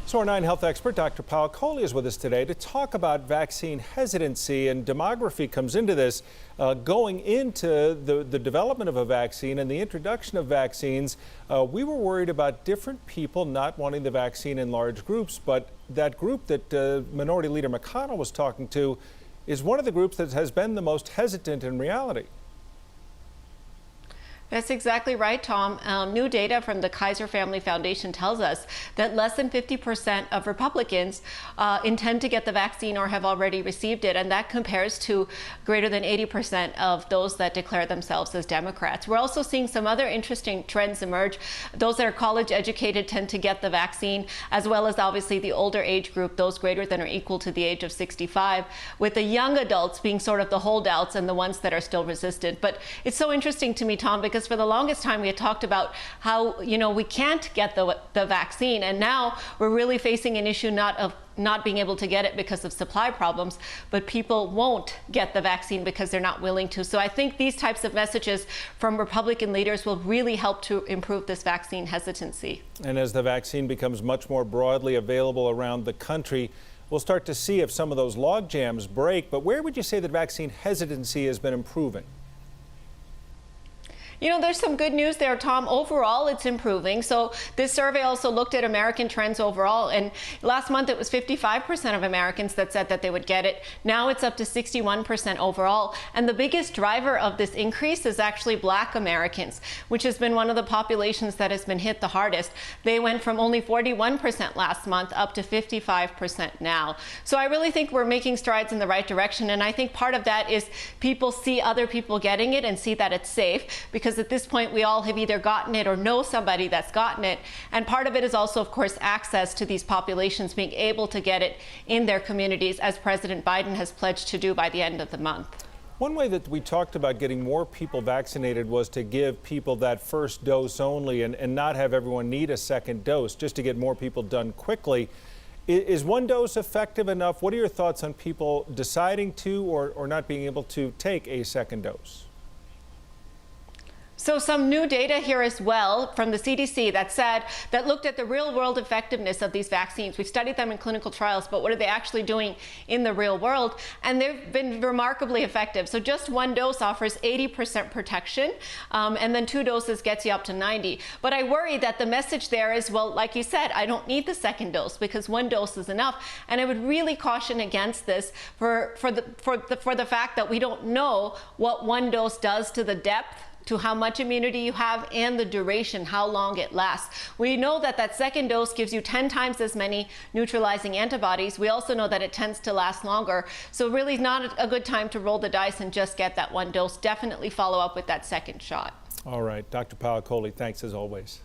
So our 9 health expert, Dr. Payal Kohli, is with us today to talk about vaccine hesitancy, and demography comes into this. Going into the development of a vaccine and the introduction of vaccines, we were worried about different people not wanting the vaccine in large groups, but that group that Minority Leader McConnell was talking to is one of the groups that has been the most hesitant in reality. That's exactly right, Tom. New data from the Kaiser Family Foundation tells us that less than 50% of Republicans intend to get the vaccine or have already received it, and that compares to greater than 80% of those that declare themselves as Democrats. We're also seeing some other interesting trends emerge. Those that are college educated tend to get the vaccine, as well as obviously the older age group, those greater than or equal to the age of 65, with the young adults being sort of the holdouts and the ones that are still resistant. But it's so interesting to me, Tom, because for the longest time we had talked about how, we can't get the vaccine, and now we're really facing an issue not of not being able to get it because of supply problems, but people won't get the vaccine because they're not willing to. So I think these types of messages from Republican leaders will really help to improve this vaccine hesitancy. And as the vaccine becomes much more broadly available around the country, we'll start to see if some of those log jams break. But where would you say that vaccine hesitancy has been improving? There's some good news there, Tom. Overall, it's improving. So this survey also looked at American trends overall. And last month, it was 55% of Americans that said that they would get it. Now it's up to 61% overall. And the biggest driver of this increase is actually Black Americans, which has been one of the populations that has been hit the hardest. They went from only 41% last month up to 55% now. So I really think we're making strides in the right direction. And I think part of that is people see other people getting it and see that it's safe, because at this point we all have either gotten it or know somebody that's gotten it. And part of it is also, of course, access to these populations being able to get it in their communities, as President Biden has pledged to do by the end of the month. One way that we talked about getting more people vaccinated was to give people that first dose only and not have everyone need a second dose, just to get more people done quickly. Is one dose effective enough? What are your thoughts on people deciding to or not being able to take a second dose? So some new data here as well from the CDC that looked at the real-world effectiveness of these vaccines. We've studied them in clinical trials, but what are they actually doing in the real world? And they've been remarkably effective. So just one dose offers 80% protection, and then 2 doses gets you up to 90. But I worry that the message there is, well, like you said, I don't need the second dose because 1 dose is enough. And I would really caution against this for the fact that we don't know what 1 dose does to the depth, to how much immunity you have, and the duration, how long it lasts. We know that that second dose gives you 10 times as many neutralizing antibodies. We also know that it tends to last longer. So really not a good time to roll the dice and just get that 1 dose. Definitely follow up with that second shot. All right, Dr. Payal Kohli, thanks as always.